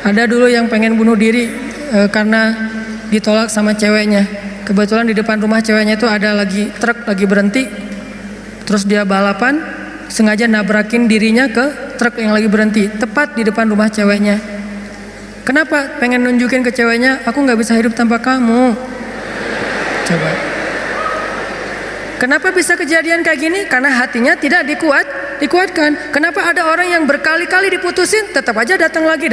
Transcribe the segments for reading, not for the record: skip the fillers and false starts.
Ada dulu yang pengen bunuh diri karena ditolak sama ceweknya. Kebetulan di depan rumah ceweknya itu ada lagi truk lagi berhenti. Terus dia balapan, sengaja nabrakin dirinya ke truk yang lagi berhenti, tepat di depan rumah ceweknya. Kenapa? Pengen nunjukin ke ceweknya, aku nggak bisa hidup tanpa kamu. Coba. Kenapa bisa kejadian kayak gini? Karena hatinya tidak dikuatkan. Kenapa ada orang yang berkali-kali diputusin, tetap aja datang lagi.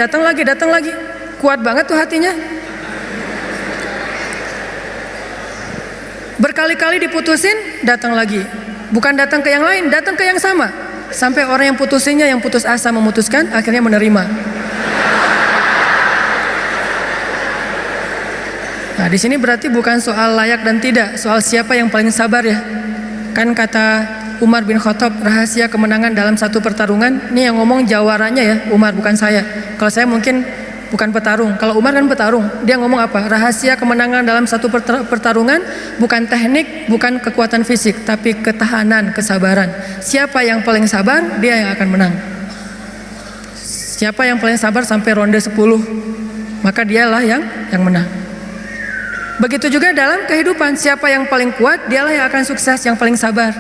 Kuat banget tuh hatinya. Berkali-kali diputusin, datang lagi. Bukan datang ke yang lain, datang ke yang sama. Sampai orang yang putusinnya, yang putus asa memutuskan, akhirnya menerima. Nah, di sini berarti bukan soal layak dan tidak, soal siapa yang paling sabar ya. Kan kata Umar bin Khattab, rahasia kemenangan dalam satu pertarungan, ini yang ngomong jawaranya ya, Umar bukan saya. Kalau saya mungkin bukan petarung, kalau Umar kan petarung. Dia ngomong apa? Rahasia kemenangan dalam satu pertarungan bukan teknik, bukan kekuatan fisik, tapi ketahanan, kesabaran. Siapa yang paling sabar, dia yang akan menang. Siapa yang paling sabar sampai ronde 10, maka dialah yang menang. Begitu juga dalam kehidupan, siapa yang paling kuat, dialah yang akan sukses, yang paling sabar.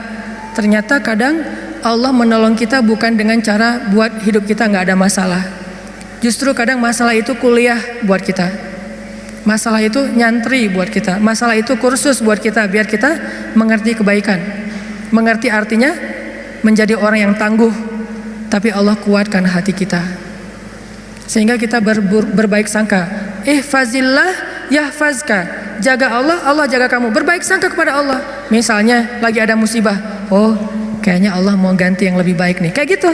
Ternyata kadang Allah menolong kita bukan dengan cara buat hidup kita nggak ada masalah. Justru kadang masalah itu kuliah buat kita. Masalah itu nyantri buat kita. Masalah itu kursus buat kita, biar kita mengerti kebaikan. Mengerti artinya menjadi orang yang tangguh, tapi Allah kuatkan hati kita. Sehingga kita berbaik sangka. Ihfazillah yahfazka. Jaga Allah, Allah jaga kamu. Berbaik sangka kepada Allah. Misalnya lagi ada musibah, oh kayaknya Allah mau ganti yang lebih baik nih, kayak gitu.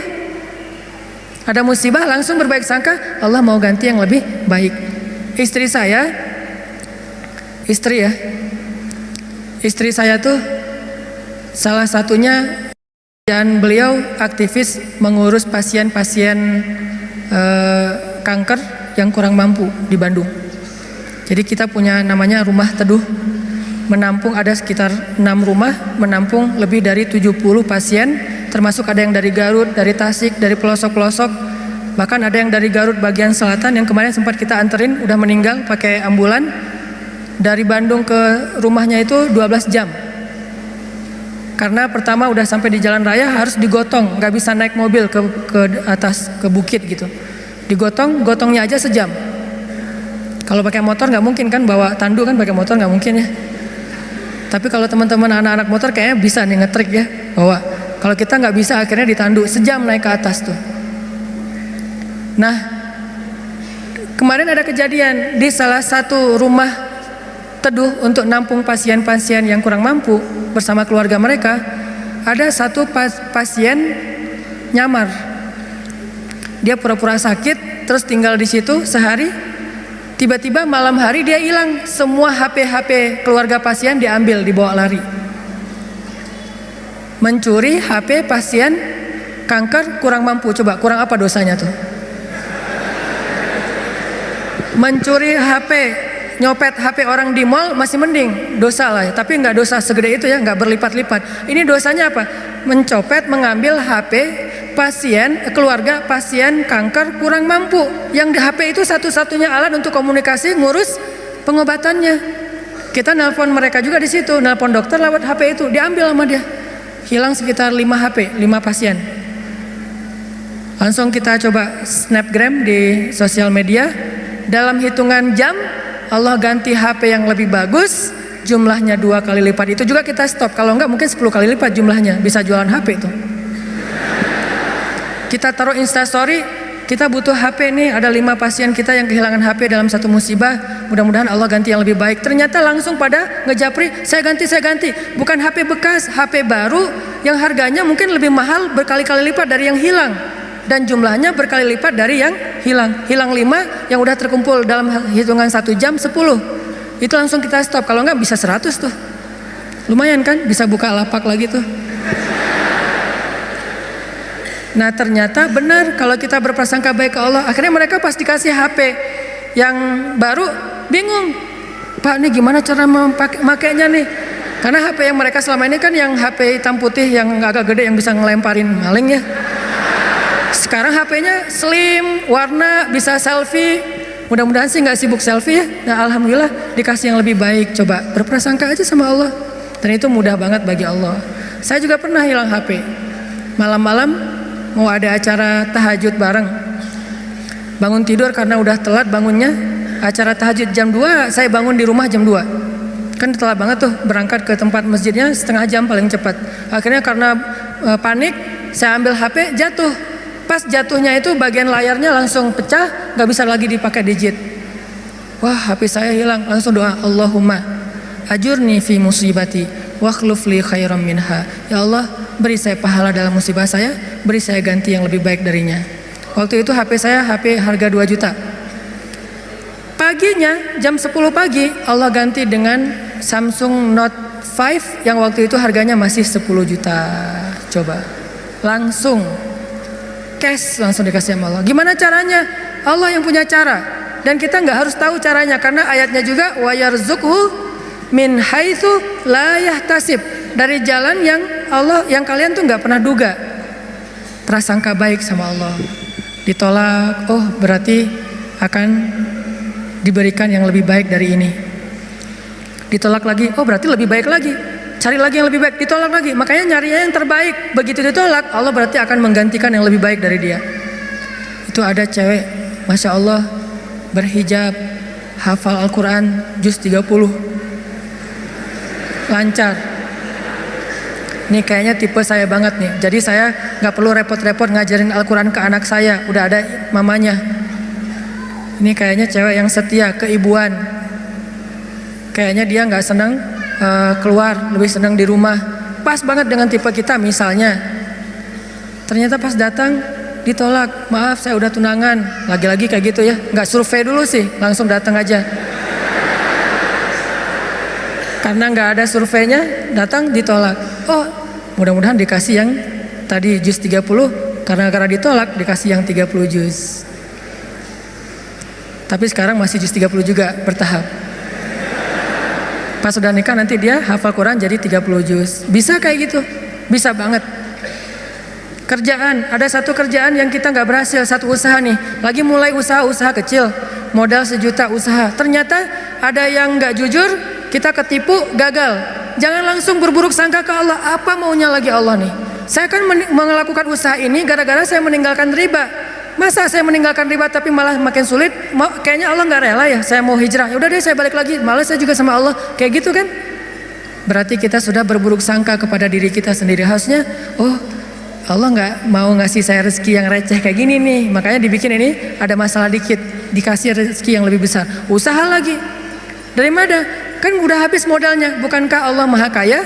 Ada musibah langsung berbaik sangka, Allah mau ganti yang lebih baik. Istri saya tuh salah satunya, dan beliau aktivis mengurus pasien-pasien kanker yang kurang mampu di Bandung. Jadi kita punya namanya Rumah Teduh, menampung ada sekitar 6 rumah, menampung lebih dari 70 pasien, termasuk ada yang dari Garut, dari Tasik, dari pelosok-pelosok, bahkan ada yang dari Garut bagian selatan yang kemarin sempat kita anterin, udah meninggal pakai ambulan. Dari Bandung ke rumahnya itu 12 jam. Karena pertama udah sampai di jalan raya harus digotong, nggak bisa naik mobil ke atas, ke bukit gitu. Gotongnya aja sejam. Kalau pakai motor nggak mungkin kan, bawa tandu kan, pakai motor nggak mungkin ya. Tapi kalau teman-teman anak-anak motor kayaknya bisa nih ngetrik ya, bawa. Kalau kita nggak bisa, akhirnya ditandu sejam naik ke atas tuh. Nah, kemarin ada kejadian di salah satu rumah teduh untuk nampung pasien-pasien yang kurang mampu bersama keluarga mereka. Ada satu pasien nyamar. Dia pura-pura sakit, terus tinggal di situ sehari. Tiba-tiba malam hari dia hilang, semua HP keluarga pasien diambil, dibawa lari. Mencuri HP pasien kanker kurang mampu, coba kurang apa dosanya tuh? Mencuri HP, nyopet HP orang di mall masih mending, dosa lah ya. Tapi nggak dosa segede itu ya, nggak berlipat-lipat. Ini dosanya apa? Mencopet, mengambil HP pasien, keluarga pasien kanker kurang mampu, yang di HP itu satu-satunya alat untuk komunikasi, ngurus pengobatannya. Kita nelpon mereka juga di situ, nelpon dokter lewat HP itu, diambil sama dia. Hilang sekitar 5 HP, 5 pasien. Langsung kita coba snapgram di sosial media. Dalam hitungan jam Allah ganti HP yang lebih bagus, jumlahnya 2 kali lipat. Itu juga kita stop, kalau enggak mungkin 10 kali lipat jumlahnya, bisa jualan HP itu. Kita taruh instastory, kita butuh HP nih, ada 5 pasien kita yang kehilangan HP dalam satu musibah, mudah-mudahan Allah ganti yang lebih baik. Ternyata langsung pada ngejapri, saya ganti. Bukan HP bekas, HP baru yang harganya mungkin lebih mahal berkali-kali lipat dari yang hilang, dan jumlahnya berkali lipat dari yang hilang. Hilang 5, yang udah terkumpul dalam hitungan 1 jam 10. Itu langsung kita stop, kalau enggak bisa 100 tuh. Lumayan kan, bisa buka lapak lagi tuh. Nah ternyata benar, kalau kita berprasangka baik ke Allah, akhirnya mereka pas dikasih HP yang baru bingung, Pak ini gimana cara memakainya nih? Karena HP yang mereka selama ini kan yang HP hitam putih yang agak gede yang bisa ngelemparin maling ya. Sekarang HP-nya slim, warna, bisa selfie. Mudah-mudahan sih nggak sibuk selfie ya. Nah alhamdulillah dikasih yang lebih baik. Coba berprasangka aja sama Allah. Dan itu mudah banget bagi Allah. Saya juga pernah hilang HP. Malam-malam mau ada acara tahajud bareng. Bangun tidur karena udah telat bangunnya. Acara tahajud jam 2, saya bangun di rumah jam 2. Kan telat banget tuh, berangkat ke tempat masjidnya setengah jam paling cepat. Akhirnya karena panik, saya ambil HP, jatuh. Pas jatuhnya itu bagian layarnya langsung pecah, gak bisa lagi dipakai digit. Wah, HP saya hilang. Langsung doa, Allahumma ajurni fi musibati wa akhluf li khairam minha. Ya Allah, beri saya pahala dalam musibah saya, beri saya ganti yang lebih baik darinya. Waktu itu HP saya HP harga 2 juta. Paginya jam 10 pagi Allah ganti dengan Samsung Note 5 yang waktu itu harganya masih 10 juta. Coba langsung cash, langsung dikasih sama Allah. Gimana caranya? Allah yang punya cara. Dan kita nggak harus tahu caranya karena ayatnya juga wa yarzuqhu min haitsu la yahtasib, dari jalan yang Allah yang kalian tuh nggak pernah duga. Prasangka baik sama Allah. Ditolak, oh berarti akan diberikan yang lebih baik dari ini. Ditolak lagi, oh berarti lebih baik lagi. Cari lagi yang lebih baik, ditolak lagi. Makanya nyarinya yang terbaik. Begitu ditolak, Allah berarti akan menggantikan yang lebih baik dari dia. Itu ada cewek, Masya Allah, berhijab, hafal Al-Quran, juz 30. Lancar. Ini kayaknya tipe saya banget nih. Jadi saya gak perlu repot-repot ngajarin Al-Quran ke anak saya. Udah ada mamanya. Ini kayaknya cewek yang setia, keibuan. Kayaknya dia gak senang keluar, lebih senang di rumah. Pas banget dengan tipe kita misalnya. Ternyata pas datang ditolak. Maaf saya udah tunangan. Lagi-lagi kayak gitu ya. Gak survei dulu sih, langsung datang aja. Karena gak ada surveinya, datang ditolak. Oh mudah-mudahan dikasih yang tadi juz 30. Karena ditolak dikasih yang 30 juz. Tapi sekarang masih juz 30 juga bertahap. Pas sudah nikah nanti dia hafal Quran jadi 30 juz. Bisa kayak gitu, bisa banget. Kerjaan, ada satu kerjaan yang kita nggak berhasil, satu usaha nih. Lagi mulai usaha kecil, modal 1 juta usaha. Ternyata ada yang nggak jujur, kita ketipu, gagal. Jangan langsung berburuk sangka ke Allah. Apa maunya lagi Allah nih? Saya kan melakukan usaha ini gara-gara saya meninggalkan riba. Masa saya meninggalkan riba tapi malah makin sulit? Kayaknya Allah nggak rela ya. Saya mau hijrah. Ya udah deh saya balik lagi. Malah saya juga sama Allah. Kayak gitu kan? Berarti kita sudah berburuk sangka kepada diri kita sendiri. Harusnya, oh Allah nggak mau ngasih saya rezeki yang receh kayak gini nih. Makanya dibikin ini ada masalah dikit, dikasih rezeki yang lebih besar. Usaha lagi. Dari mana? Kan udah habis modalnya. Bukankah Allah maha kaya?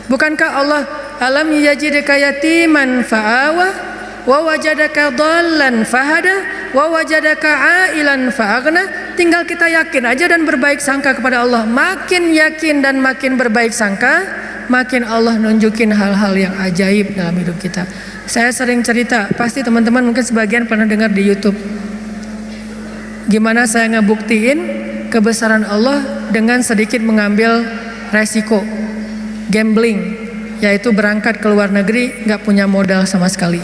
Bukankah Allah alam yajidka yatiman fa'awa? Wa wajadaka dhallan fahada wa wajadaka ailan fa'aghna. Tinggal kita yakin aja dan berbaik sangka kepada Allah. Makin yakin dan makin berbaik sangka, makin Allah nunjukin hal-hal yang ajaib dalam hidup kita. Saya sering cerita, pasti teman-teman mungkin sebagian pernah dengar di YouTube. Gimana saya ngebuktiin kebesaran Allah dengan sedikit mengambil resiko gambling, yaitu berangkat ke luar negeri gak punya modal sama sekali.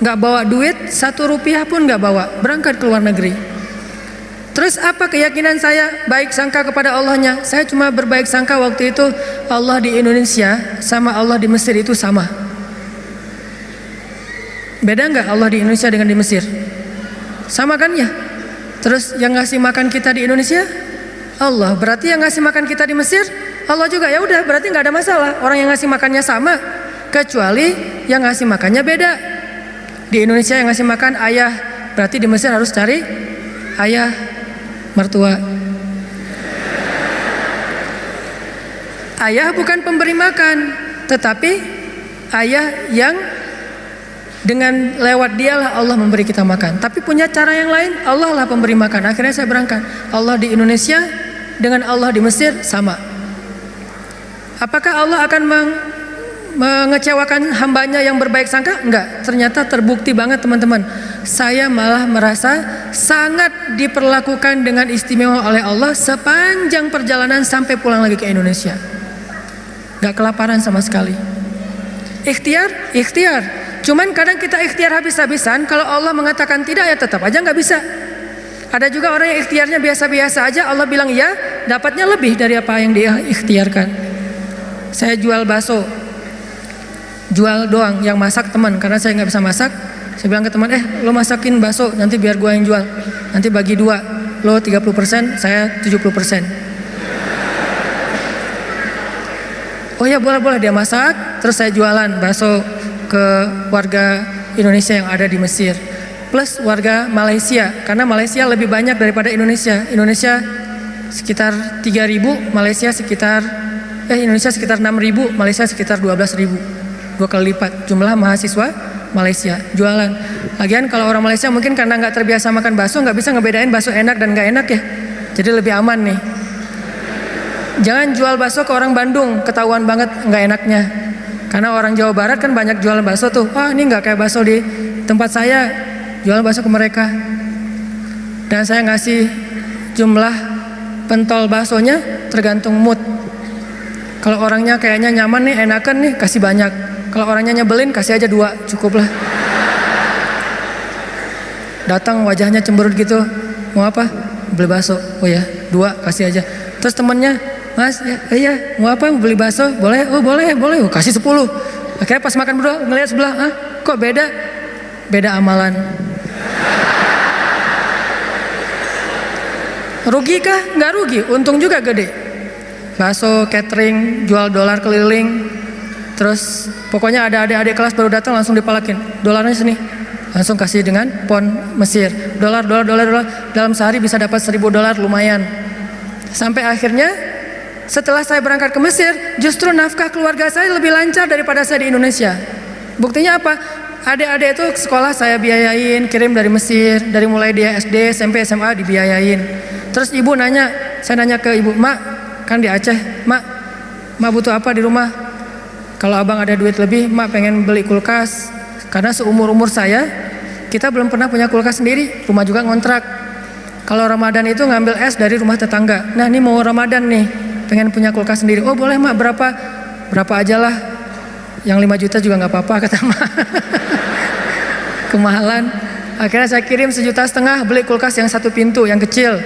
Gak bawa duit, 1 rupiah pun gak bawa, berangkat ke luar negeri. Terus apa keyakinan saya? Baik sangka kepada Allahnya. Saya cuma berbaik sangka waktu itu Allah di Indonesia sama Allah di Mesir itu sama. Beda gak Allah di Indonesia dengan di Mesir? Sama kan ya? Terus yang ngasih makan kita di Indonesia Allah, berarti yang ngasih makan kita di Mesir Allah juga. Ya udah, berarti gak ada masalah. Orang yang ngasih makannya sama, kecuali yang ngasih makannya beda. Di Indonesia yang ngasih makan ayah, berarti di Mesir harus cari ayah mertua. Ayah bukan pemberi makan, tetapi ayah yang dengan lewat dialah Allah memberi kita makan. Tapi punya cara yang lain, Allah lah pemberi makan. Akhirnya saya berangkat. Allah di Indonesia dengan Allah di Mesir sama. Apakah Allah akan mengecewakan hambanya yang berbaik sangka? Enggak. Ternyata terbukti banget teman-teman. Saya malah merasa sangat diperlakukan dengan istimewa oleh Allah sepanjang perjalanan sampai pulang lagi ke Indonesia. Enggak kelaparan sama sekali. Ikhtiar. Cuman kadang kita ikhtiar habis-habisan, kalau Allah mengatakan tidak ya tetap aja nggak bisa. Ada juga orang yang ikhtiarnya biasa-biasa aja, Allah bilang ya, dapatnya lebih dari apa yang dia ikhtiarkan. Saya jual bakso, jual doang, yang masak teman, karena saya nggak bisa masak. Saya bilang ke teman, lo masakin bakso, nanti biar gua yang jual, nanti bagi dua, lo 30%, saya 70%. Oh ya boleh, dia masak, terus saya jualan bakso ke warga Indonesia yang ada di Mesir, plus warga Malaysia, karena Malaysia lebih banyak daripada Indonesia. Indonesia sekitar 3.000, Malaysia sekitar 6.000, Malaysia sekitar 12.000, 2 kali lipat jumlah mahasiswa Malaysia. Jualan. Lagian kalau orang Malaysia mungkin karena nggak terbiasa makan bakso, nggak bisa ngebedain bakso enak dan nggak enak ya, jadi lebih aman nih. Jangan jual bakso ke orang Bandung, ketahuan banget nggak enaknya. Karena orang Jawa Barat kan banyak jualan bakso tuh. Ini nggak kayak bakso di tempat saya, jualan bakso ke mereka. Dan saya ngasih jumlah pentol baksonya tergantung mood. Kalau orangnya kayaknya nyaman nih, enakan nih, kasih banyak. Kalau orangnya nyebelin, kasih aja 2, cukup lah. Datang wajahnya cemberut gitu, mau apa? Beli bakso. Oh ya, 2 kasih aja. Terus temennya, Mas, iya, mau apa? Mau beli bakso? Boleh? Oh boleh. Oh, kasih 10. Akhirnya pas makan berdua ngelihat sebelah, kok beda? Beda amalan. Rugi kah? Nggak rugi, untung juga gede. Bakso, catering, jual dolar keliling. Terus pokoknya ada adik-adik kelas baru datang langsung dipalakin. Dolarnya sini. Langsung kasih dengan pon Mesir. Dolar. Dalam sehari bisa dapat 1.000 dolar, lumayan. Sampai akhirnya setelah saya berangkat ke Mesir, justru nafkah keluarga saya lebih lancar daripada saya di Indonesia. Buktinya apa? Adik-adik itu sekolah saya biayain, kirim dari Mesir, dari mulai dia SD, SMP, SMA dibiayain. Terus ibu nanya, saya nanya ke ibu, Mak, kan di Aceh, Mak butuh apa di rumah? Kalau abang ada duit lebih, Mak pengen beli kulkas. Karena seumur-umur saya, kita belum pernah punya kulkas sendiri, rumah juga ngontrak. Kalau Ramadan itu ngambil es dari rumah tetangga. Nah ini mau Ramadan nih, pengen punya kulkas sendiri. Oh boleh Mak, berapa aja lah. Yang 5 juta juga gak apa-apa kata Mak. Kemahalan. Akhirnya saya kirim 1,5 juta beli kulkas yang 1 pintu, yang kecil.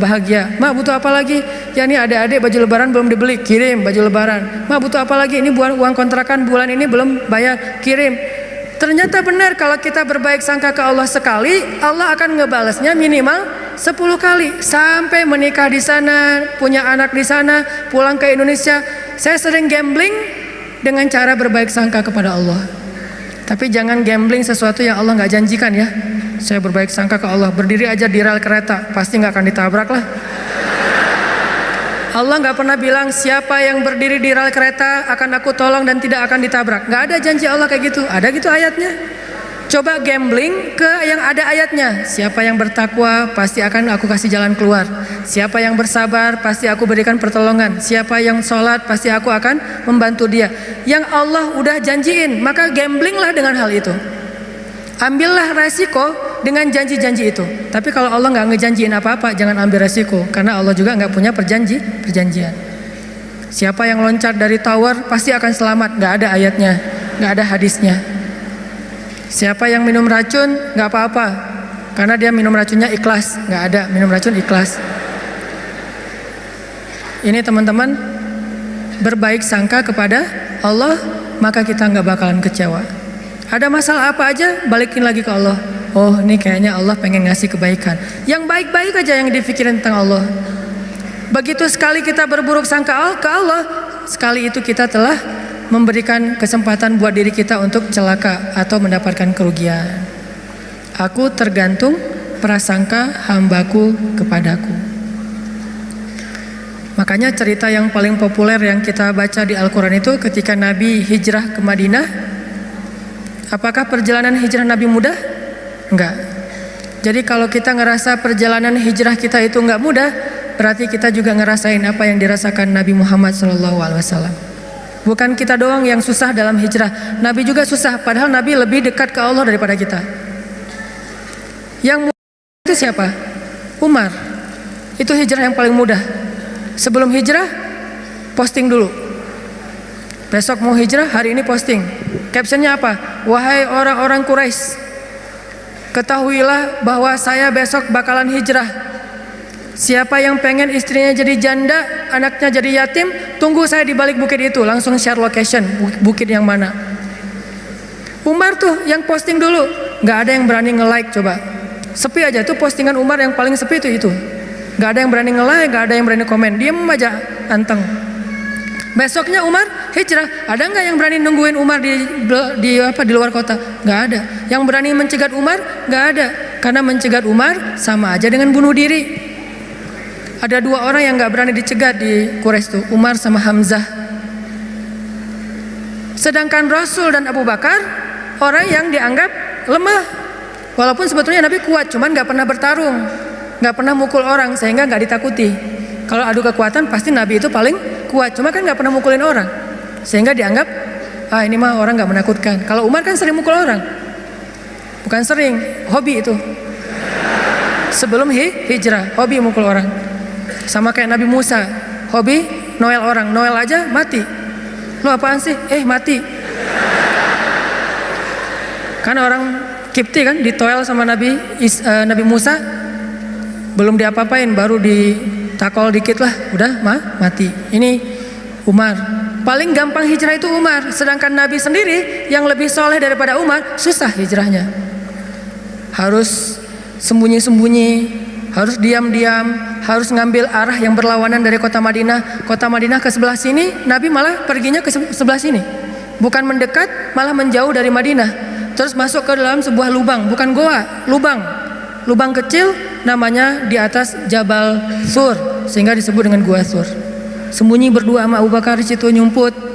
Bahagia. Mak butuh apa lagi? Ya ini adik-adik baju lebaran belum dibeli, kirim baju lebaran. Mak butuh apa lagi? Ini uang kontrakan bulan ini belum bayar, kirim. Ternyata benar, kalau kita berbaik sangka ke Allah sekali, Allah akan ngebalasnya minimal 10 kali. Sampai menikah di sana, punya anak di sana, pulang ke Indonesia. Saya sering gambling dengan cara berbaik sangka kepada Allah. Tapi jangan gambling sesuatu yang Allah nggak janjikan ya. Saya berbaik sangka ke Allah, berdiri aja di rel kereta, pasti nggak akan ditabrak lah. Allah nggak pernah bilang siapa yang berdiri di rel kereta akan aku tolong dan tidak akan ditabrak. Nggak ada janji Allah kayak gitu. Ada gitu ayatnya. Coba gambling ke yang ada ayatnya. Siapa yang bertakwa pasti akan aku kasih jalan keluar. Siapa yang bersabar pasti aku berikan pertolongan. Siapa yang sholat pasti aku akan membantu dia. Yang Allah udah janjiin, maka gamblinglah dengan hal itu. Ambillah resiko dengan janji-janji itu. Tapi kalau Allah nggak ngejanjiin apa-apa, jangan ambil resiko. Karena Allah juga nggak punya perjanjian. Siapa yang loncat dari tower pasti akan selamat. Nggak ada ayatnya, nggak ada hadisnya. Siapa yang minum racun nggak apa-apa, karena dia minum racunnya ikhlas. Nggak ada minum racun ikhlas. Ini teman-teman, berbaik sangka kepada Allah, maka kita nggak bakalan kecewa. Ada masalah apa aja, balikin lagi ke Allah. Oh ini kayaknya Allah pengen ngasih kebaikan. Yang baik-baik aja yang dipikirin tentang Allah. Begitu sekali kita berburuk sangka ke Allah, sekali itu kita telah memberikan kesempatan buat diri kita untuk celaka atau mendapatkan kerugian. Aku tergantung prasangka hambaku kepadaku. Makanya cerita yang paling populer yang kita baca di Al-Quran itu ketika Nabi hijrah ke Madinah. Apakah perjalanan hijrah Nabi mudah? Enggak. Jadi kalau kita ngerasa perjalanan hijrah kita itu enggak mudah, berarti kita juga ngerasain apa yang dirasakan Nabi Muhammad SAW. Bukan kita doang yang susah dalam hijrah, Nabi juga susah, padahal Nabi lebih dekat ke Allah daripada kita. Yang mudah itu siapa? Umar. Itu hijrah yang paling mudah. Sebelum hijrah, posting dulu. Besok mau hijrah, hari ini posting. Captionnya apa? Wahai orang-orang Quraisy, ketahuilah bahwa saya besok bakalan hijrah. Siapa yang pengen istrinya jadi janda, anaknya jadi yatim, tunggu saya di balik bukit itu. Langsung share location, bukit yang mana. Umar tuh yang posting dulu, nggak ada yang berani nge-like coba. Sepi aja tuh postingan Umar yang paling sepi itu. Nggak ada yang berani nge-like, nggak ada yang berani komen, diem aja anteng. Besoknya Umar hijrah, ada nggak yang berani nungguin Umar di luar kota? Nggak ada. Yang berani mencegat Umar? Nggak ada. Karena mencegat Umar sama aja dengan bunuh diri. Ada dua orang yang nggak berani dicegat di Quraisy tuh, Umar sama Hamzah. Sedangkan Rasul dan Abu Bakar orang yang dianggap lemah, walaupun sebetulnya Nabi kuat, cuman nggak pernah bertarung, nggak pernah mukul orang sehingga nggak ditakuti. Kalau adu kekuatan pasti Nabi itu paling kuat, cuma kan nggak pernah mukulin orang, sehingga dianggap ini mah orang nggak menakutkan. Kalau Umar kan sering mukul orang, bukan sering, hobi itu. Sebelum hijrah, hobi mukul orang. Sama kayak Nabi Musa, hobi Noel orang, Noel aja mati. Lo apaan sih? Mati. Kan orang Kipti kan ditoel sama Nabi Musa, belum diapa-apain, baru ditakol dikit lah, udah mati. Ini Umar. Paling gampang hijrah itu Umar, sedangkan Nabi sendiri yang lebih soleh daripada Umar, susah hijrahnya. Harus sembunyi-sembunyi, harus diam-diam, harus ngambil arah yang berlawanan dari kota Madinah. Kota Madinah ke sebelah sini, Nabi malah perginya ke sebelah sini. Bukan mendekat, malah menjauh dari Madinah. Terus masuk ke dalam sebuah lubang, bukan goa, lubang kecil, namanya di atas Jabal Sur, sehingga disebut dengan Gua Sur. Sembunyi berdua sama Abu Bakar di situ nyumput.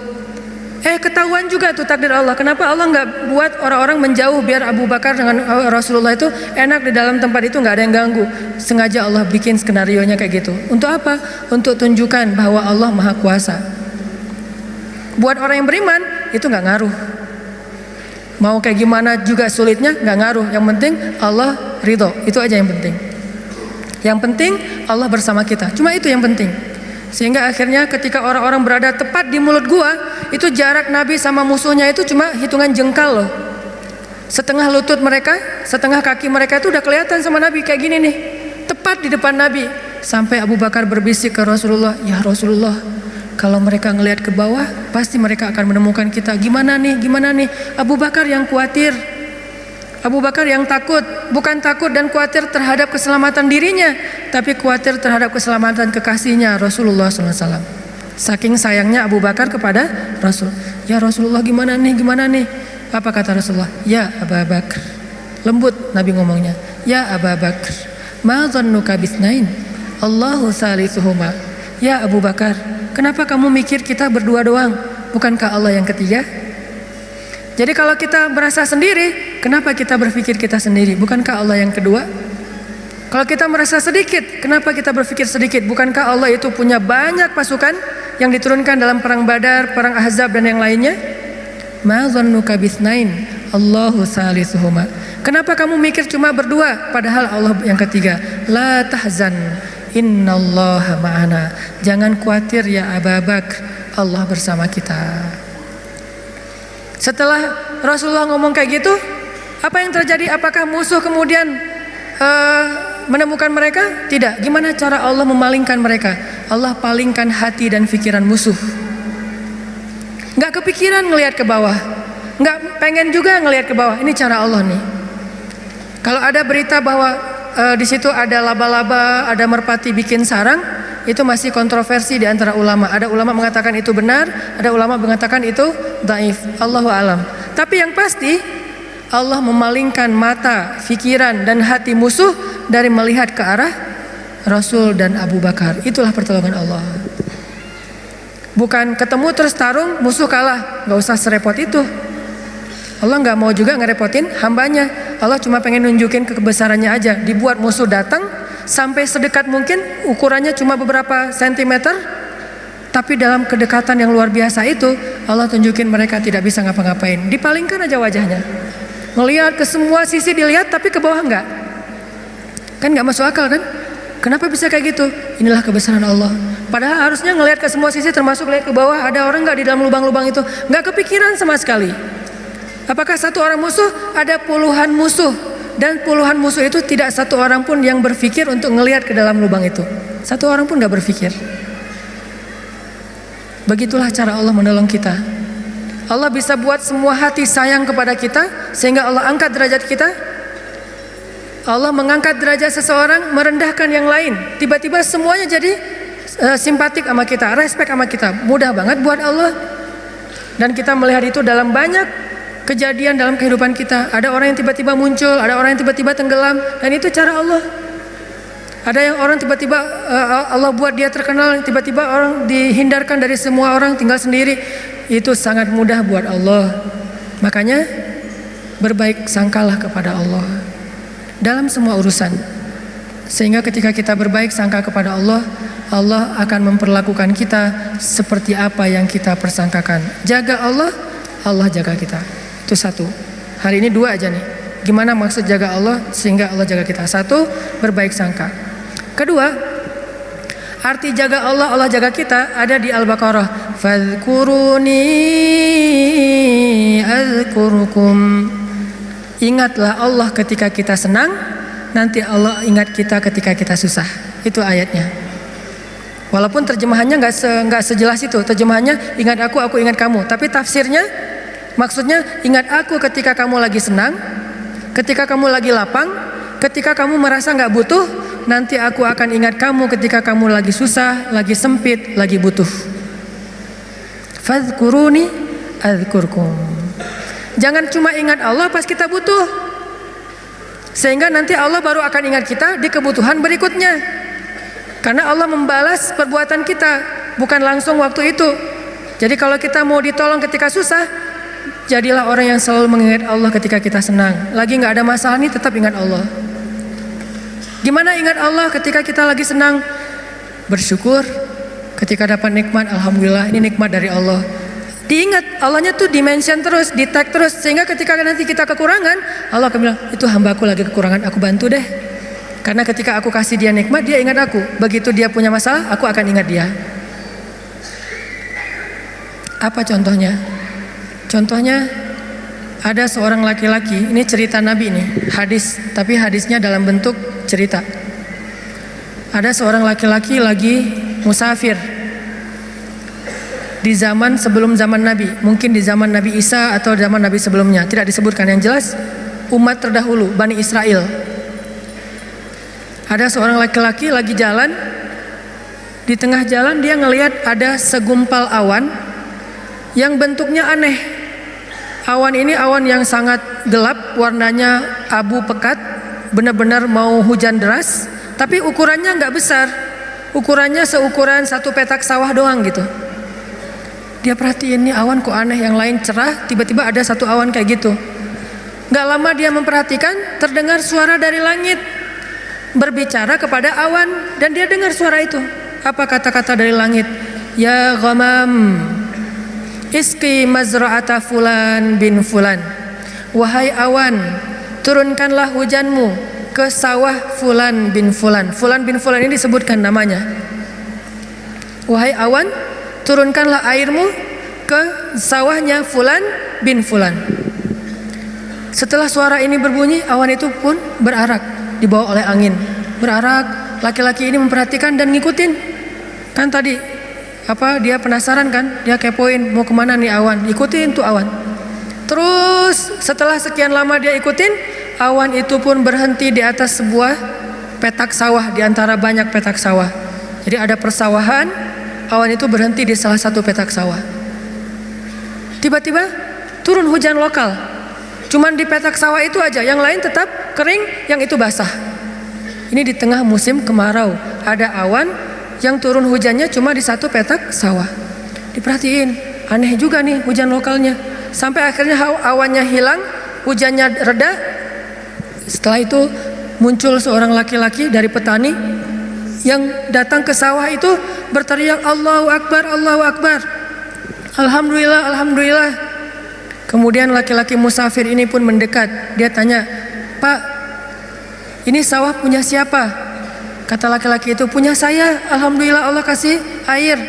Ketahuan juga tuh takdir Allah. Kenapa Allah nggak buat orang-orang menjauh biar Abu Bakar dengan Rasulullah itu enak di dalam tempat itu, nggak ada yang ganggu. Sengaja Allah bikin skenarionya kayak gitu. Untuk apa? Untuk tunjukkan bahwa Allah Maha Kuasa. Buat orang yang beriman itu nggak ngaruh. Mau kayak gimana juga sulitnya nggak ngaruh. Yang penting Allah ridho. Itu aja yang penting. Yang penting Allah bersama kita. Cuma itu yang penting. Sehingga akhirnya ketika orang-orang berada tepat di mulut gua, itu jarak Nabi sama musuhnya itu cuma hitungan jengkal loh. Setengah lutut mereka, setengah kaki mereka itu udah kelihatan sama Nabi kayak gini nih. Tepat di depan Nabi. Sampai Abu Bakar berbisik ke Rasulullah, "Ya Rasulullah, kalau mereka ngelihat ke bawah, pasti mereka akan menemukan kita. Gimana nih? Gimana nih?" Abu Bakar yang khawatir. Abu Bakar yang takut, bukan takut dan khawatir terhadap keselamatan dirinya, tapi khawatir terhadap keselamatan kekasihnya Rasulullah SAW. Saking sayangnya Abu Bakar kepada Rasul. "Ya Rasulullah, gimana nih? Gimana nih?" Apa kata Rasulullah? "Ya Abu Bakar." Lembut Nabi ngomongnya. "Ya Abu Bakar, ma dhannuka bisnain? Allahu salisuhuma." Ya Abu Bakar, kenapa kamu mikir kita berdua doang? Bukankah Allah yang ketiga? Jadi kalau kita merasa sendiri, kenapa kita berpikir kita sendiri? Bukankah Allah yang kedua? Kalau kita merasa sedikit, kenapa kita berpikir sedikit? Bukankah Allah itu punya banyak pasukan yang diturunkan dalam perang Badar, perang Ahzab dan yang lainnya? Ma dhannuka bisnain? Allahu salisuhuma. Kenapa kamu mikir cuma berdua padahal Allah yang ketiga? La tahzan, innallaha ma'ana. Jangan khawatir ya Abu Bakar, Allah bersama kita. Setelah Rasulullah ngomong kayak gitu, apa yang terjadi? Apakah musuh kemudian menemukan mereka? Tidak. Gimana cara Allah memalingkan mereka? Allah palingkan hati dan pikiran musuh. Nggak kepikiran ngelihat ke bawah, nggak pengen juga ngelihat ke bawah. Ini cara Allah nih. Kalau ada berita bahwa di situ ada laba-laba, ada merpati bikin sarang, itu masih kontroversi di antara ulama. Ada ulama mengatakan itu benar, ada ulama mengatakan itu dhaif. Allahu alam. Tapi yang pasti Allah memalingkan mata, pikiran dan hati musuh dari melihat ke arah Rasul dan Abu Bakar. Itulah pertolongan Allah. Bukan ketemu terus tarung, musuh kalah. Gak usah serepot itu. Allah gak mau juga ngerepotin hambanya. Allah cuma pengen nunjukin kebesarannya aja. Dibuat musuh datang sampai sedekat mungkin, ukurannya cuma beberapa sentimeter, tapi dalam kedekatan yang luar biasa itu Allah tunjukin mereka tidak bisa ngapa-ngapain. Dipalingkan aja wajahnya, ngelihat ke semua sisi dilihat, tapi ke bawah enggak. Kan nggak masuk akal kan? Kenapa bisa kayak gitu? Inilah kebesaran Allah. Padahal harusnya ngelihat ke semua sisi, termasuk lihat ke bawah, ada orang nggak di dalam lubang-lubang itu? Nggak kepikiran sama sekali. Apakah satu orang musuh? Ada puluhan musuh. Dan puluhan musuh itu tidak satu orang pun yang berpikir untuk ngelihat ke dalam lubang itu. Satu orang pun gak berpikir. Begitulah cara Allah menolong kita. Allah bisa buat semua hati sayang kepada kita, sehingga Allah angkat derajat kita. Allah mengangkat derajat seseorang, merendahkan yang lain. Tiba-tiba semuanya jadi simpatik sama kita, respect sama kita. Mudah banget buat Allah. Dan kita melihat itu dalam banyak kejadian dalam kehidupan kita. Ada orang yang tiba-tiba muncul, ada orang yang tiba-tiba tenggelam, dan itu cara Allah. Ada yang orang tiba-tiba Allah buat dia terkenal, tiba-tiba orang dihindarkan dari semua orang, tinggal sendiri. Itu sangat mudah buat Allah. Makanya berbaik sangkalah kepada Allah dalam semua urusan. Sehingga ketika kita berbaik sangka kepada Allah, Allah akan memperlakukan kita seperti apa yang kita persangkakan. Jaga Allah, Allah jaga kita. Itu satu. Hari ini dua aja nih. Gimana maksud jaga Allah sehingga Allah jaga kita? Satu, berbaik sangka. Kedua, arti jaga Allah, Allah jaga kita ada di Al-Baqarah. Fadhkuruni azkurukum. Ingatlah Allah ketika kita senang, nanti Allah ingat kita ketika kita susah. Itu ayatnya. Walaupun terjemahannya nggak sejelas itu. Terjemahannya ingat aku ingat kamu. Tapi tafsirnya maksudnya ingat aku ketika kamu lagi senang, ketika kamu lagi lapang, ketika kamu merasa nggak butuh. Nanti aku akan ingat kamu ketika kamu lagi susah, lagi sempit, lagi butuh. Fadhkuruni adzkurkum. Jangan cuma ingat Allah pas kita butuh, sehingga nanti Allah baru akan ingat kita di kebutuhan berikutnya. Karena Allah membalas perbuatan kita, bukan langsung waktu itu. Jadi kalau kita mau ditolong ketika susah, jadilah orang yang selalu mengingat Allah ketika kita senang. Lagi nggak ada masalah nih, tetap ingat Allah. Gimana ingat Allah ketika kita lagi senang? Bersyukur ketika dapat nikmat, alhamdulillah ini nikmat dari Allah. Diingat Allahnya tuh dimention terus, di tag terus, sehingga ketika nanti kita kekurangan, Allah akan bilang itu hambaku lagi kekurangan, aku bantu deh. Karena ketika aku kasih dia nikmat, dia ingat aku. Begitu dia punya masalah, aku akan ingat dia. Apa contohnya? Contohnya ada seorang laki-laki, ini cerita Nabi nih, hadis, tapi hadisnya dalam bentuk cerita. Ada seorang laki-laki lagi musafir di zaman sebelum zaman Nabi, mungkin di zaman Nabi Isa atau zaman Nabi sebelumnya, tidak disebutkan. Yang jelas umat terdahulu, Bani Israel. Ada seorang laki-laki lagi jalan, di tengah jalan dia ngelihat ada segumpal awan yang bentuknya aneh. Awan ini awan yang sangat gelap, warnanya abu pekat, benar-benar mau hujan deras, tapi ukurannya nggak besar, ukurannya seukuran satu petak sawah doang gitu. Dia perhatiin nih awan kok aneh, yang lain cerah, tiba-tiba ada satu awan kayak gitu. Nggak lama dia memperhatikan, terdengar suara dari langit berbicara kepada awan, dan dia dengar suara itu. Apa kata-kata dari langit? Ya ghamam, iski mazra'ata fulan bin fulan. Wahai awan, turunkanlah hujanmu ke sawah fulan bin fulan. Fulan bin fulan ini disebutkan namanya. Wahai awan, turunkanlah airmu ke sawahnya fulan bin fulan. Setelah suara ini berbunyi, awan itu pun berarak, dibawa oleh angin. Berarak, laki-laki ini memperhatikan dan ngikutin. Kan tadi dia penasaran kan, dia kepoin mau kemana nih awan, ikutin tuh awan. Terus setelah sekian lama dia ikutin, awan itu pun berhenti di atas sebuah petak sawah, di antara banyak petak sawah. Jadi ada persawahan, awan itu berhenti di salah satu petak sawah. Tiba-tiba turun hujan lokal, cuman di petak sawah itu aja, yang lain tetap kering, yang itu basah. Ini di tengah musim kemarau, ada awan yang turun hujannya cuma di satu petak sawah. Diperhatiin, aneh juga nih hujan lokalnya. Sampai akhirnya awannya hilang, hujannya reda. Setelah itu muncul seorang laki-laki dari petani yang datang ke sawah itu berteriak Allahu Akbar, Allahu Akbar, Alhamdulillah, Alhamdulillah. Kemudian laki-laki musafir ini pun mendekat. Dia tanya, Pak, ini sawah punya siapa? Kata laki-laki itu, punya saya, alhamdulillah Allah kasih air.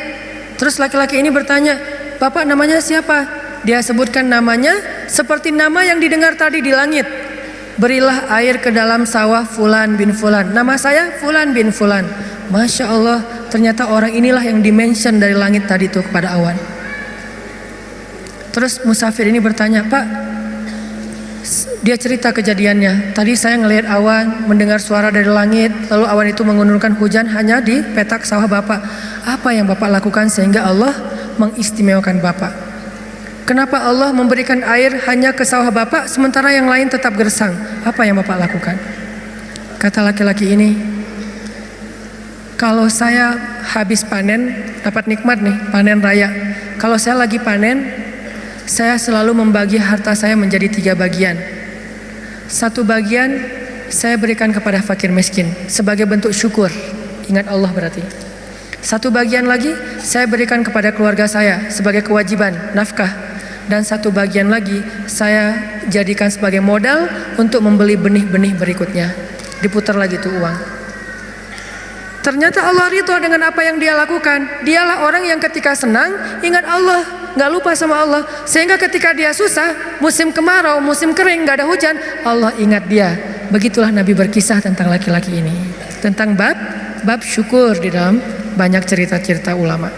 Terus laki-laki ini bertanya, Bapak namanya siapa? Dia sebutkan namanya seperti nama yang didengar tadi di langit. Berilah air ke dalam sawah Fulan bin Fulan. Nama saya Fulan bin Fulan. Masya Allah, ternyata orang inilah yang dimention dari langit tadi itu kepada awan. Terus musafir ini bertanya, Pak, dia cerita kejadiannya. Tadi saya ngelihat awan, mendengar suara dari langit, lalu awan itu menurunkan hujan hanya di petak sawah Bapak. Apa yang Bapak lakukan sehingga Allah mengistimewakan Bapak? Kenapa Allah memberikan air hanya ke sawah Bapak sementara yang lain tetap gersang? Apa yang Bapak lakukan? Kata laki-laki ini, kalau saya habis panen, dapat nikmat nih, panen raya. Kalau saya lagi panen, saya selalu membagi harta saya menjadi 3 bagian. 1 bagian saya berikan kepada fakir miskin sebagai bentuk syukur. Ingat Allah berarti. 1 bagian lagi saya berikan kepada keluarga saya sebagai kewajiban, nafkah. Dan 1 bagian lagi saya jadikan sebagai modal untuk membeli benih-benih berikutnya. Diputar lagi tuh uang. Ternyata Allah ridho dengan apa yang dia lakukan. Dialah orang yang ketika senang ingat Allah, gak lupa sama Allah. Sehingga ketika dia susah, musim kemarau, musim kering, gak ada hujan, Allah ingat dia. Begitulah Nabi berkisah tentang laki-laki ini, tentang bab syukur di dalam banyak cerita-cerita ulama.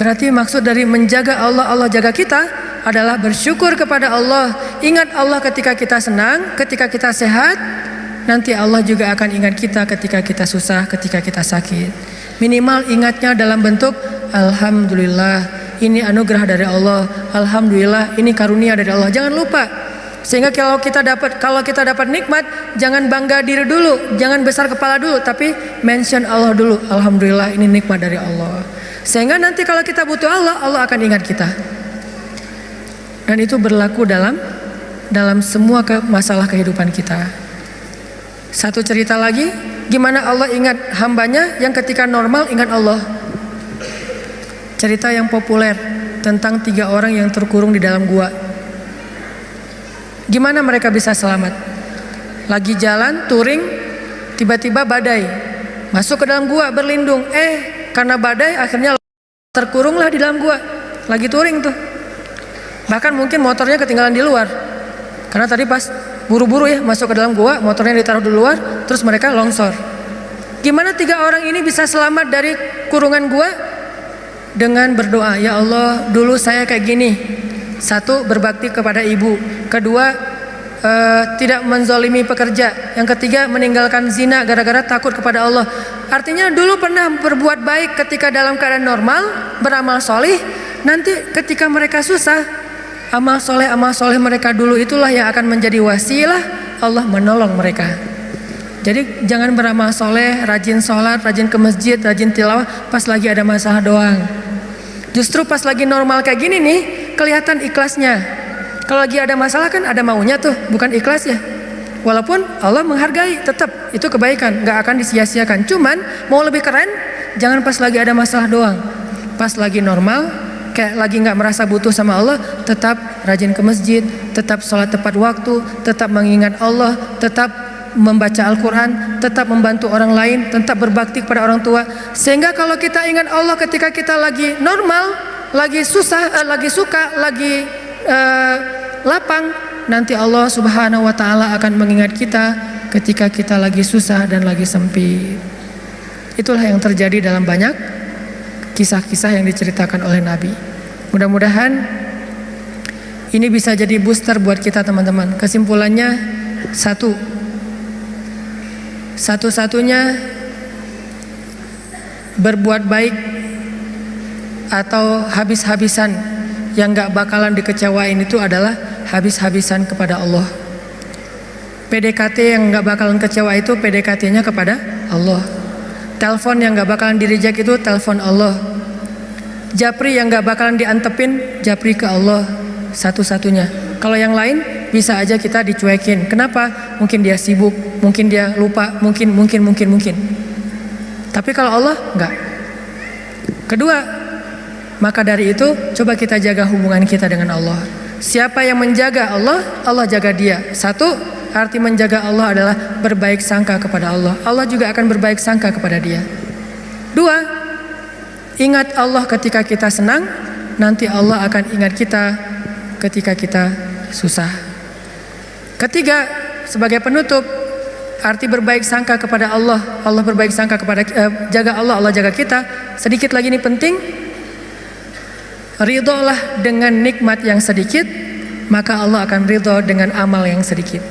Berarti maksud dari menjaga Allah, Allah jaga kita adalah bersyukur kepada Allah. Ingat Allah ketika kita senang, ketika kita sehat. Nanti Allah juga akan ingat kita ketika kita susah, ketika kita sakit. Minimal ingatnya dalam bentuk Alhamdulillah, ini anugerah dari Allah. Alhamdulillah, ini karunia dari Allah. Jangan lupa. Sehingga kalau kita dapat nikmat, jangan bangga diri dulu, jangan besar kepala dulu, tapi mention Allah dulu. Alhamdulillah, ini nikmat dari Allah. Sehingga nanti kalau kita butuh Allah, Allah akan ingat kita. Dan itu berlaku dalam semua masalah kehidupan kita. Satu cerita lagi, gimana Allah ingat hambanya yang ketika normal ingat Allah. Cerita yang populer tentang 3 orang yang terkurung di dalam gua. Gimana mereka bisa selamat? Lagi jalan touring, tiba-tiba badai, masuk ke dalam gua berlindung. Karena badai akhirnya terkurunglah di dalam gua. Lagi touring tuh. Bahkan mungkin motornya ketinggalan di luar. Karena tadi pas buru-buru ya masuk ke dalam gua, motornya ditaruh di luar, terus mereka longsor. Gimana 3 orang ini bisa selamat dari kurungan gua? Dengan berdoa, ya Allah, dulu saya kayak gini. 1, berbakti kepada ibu. 2, tidak menzolimi pekerja. Yang 3, meninggalkan zina gara-gara takut kepada Allah. Artinya dulu pernah berbuat baik ketika dalam keadaan normal, beramal soleh. Nanti ketika mereka susah, amal soleh mereka dulu itulah yang akan menjadi wasilah Allah menolong mereka. Jadi jangan beramal soleh, rajin sholat, rajin ke masjid, rajin tilawah pas lagi ada masalah doang. Justru pas lagi normal kayak gini nih, kelihatan ikhlasnya. Kalau lagi ada masalah kan ada maunya tuh, bukan ikhlas ya. Walaupun Allah menghargai, tetap itu kebaikan, gak akan disia-siakan. Cuman mau lebih keren, jangan pas lagi ada masalah doang. Pas lagi normal, kayak lagi gak merasa butuh sama Allah, tetap rajin ke masjid, tetap sholat tepat waktu, tetap mengingat Allah, tetap membaca Al-Quran, tetap membantu orang lain, tetap berbakti kepada orang tua. Sehingga kalau kita ingat Allah ketika kita lagi normal, lagi susah, lagi suka, lagi lapang, nanti Allah Subhanahu wa Ta'ala akan mengingat kita ketika kita lagi susah dan lagi sempit. Itulah yang terjadi dalam banyak kisah-kisah yang diceritakan oleh Nabi. Mudah-mudahan ini bisa jadi booster buat kita teman-teman. Kesimpulannya, satu-satunya berbuat baik atau habis-habisan yang gak bakalan dikecewain itu adalah habis-habisan kepada Allah. PDKT yang gak bakalan kecewa itu PDKT-nya kepada Allah. Telepon yang gak bakalan di-reject itu telepon Allah. Japri yang gak bakalan diantepin, japri ke Allah satu-satunya. Kalau yang lain bisa aja kita dicuekin. Kenapa? Mungkin dia sibuk, mungkin dia lupa, mungkin. Tapi kalau Allah enggak. Kedua, maka dari itu coba kita jaga hubungan kita dengan Allah. Siapa yang menjaga Allah, Allah jaga dia. 1, arti menjaga Allah adalah berbaik sangka kepada Allah. Allah juga akan berbaik sangka kepada dia. 2, ingat Allah ketika kita senang, nanti Allah akan ingat kita ketika kita susah. Ketiga, sebagai penutup, arti berbaik sangka kepada Allah. Allah berbaik sangka kepada jaga Allah, Allah jaga kita. Sedikit lagi ini penting. Ridholah dengan nikmat yang sedikit, maka Allah akan ridho dengan amal yang sedikit.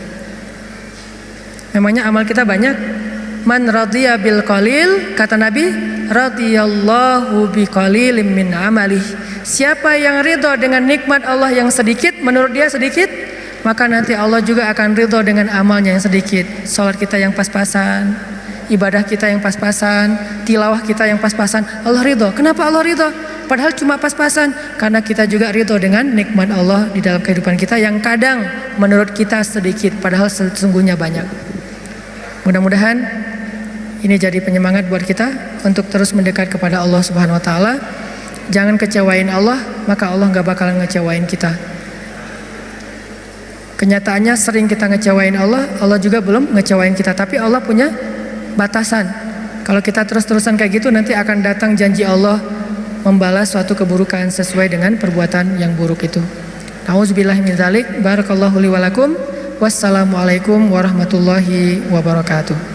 Memangnya amal kita banyak. Man radhiya bil qalil, kata Nabi, radhiyallahu bi qalilim min amalih. Siapa yang ridho dengan nikmat Allah yang sedikit, menurut dia sedikit, maka nanti Allah juga akan ridho dengan amalnya yang sedikit. Salat kita yang pas-pasan, ibadah kita yang pas-pasan, tilawah kita yang pas-pasan, Allah ridho. Kenapa Allah ridho? Padahal cuma pas-pasan, karena kita juga ridho dengan nikmat Allah di dalam kehidupan kita yang kadang menurut kita sedikit, padahal sesungguhnya banyak. Mudah-mudahan ini jadi penyemangat buat kita untuk terus mendekat kepada Allah Subhanahu Wa Taala. Jangan kecewain Allah, maka Allah gak bakalan ngecewain kita. Kenyataannya sering kita ngecewain Allah, Allah juga belum ngecewain kita. Tapi Allah punya batasan. Kalau kita terus-terusan kayak gitu, nanti akan datang janji Allah membalas suatu keburukan sesuai dengan perbuatan yang buruk itu. Nauzubillahi min dzalik. Barakallahu li wa lakum. Wassalamualaikum warahmatullahi wabarakatuh.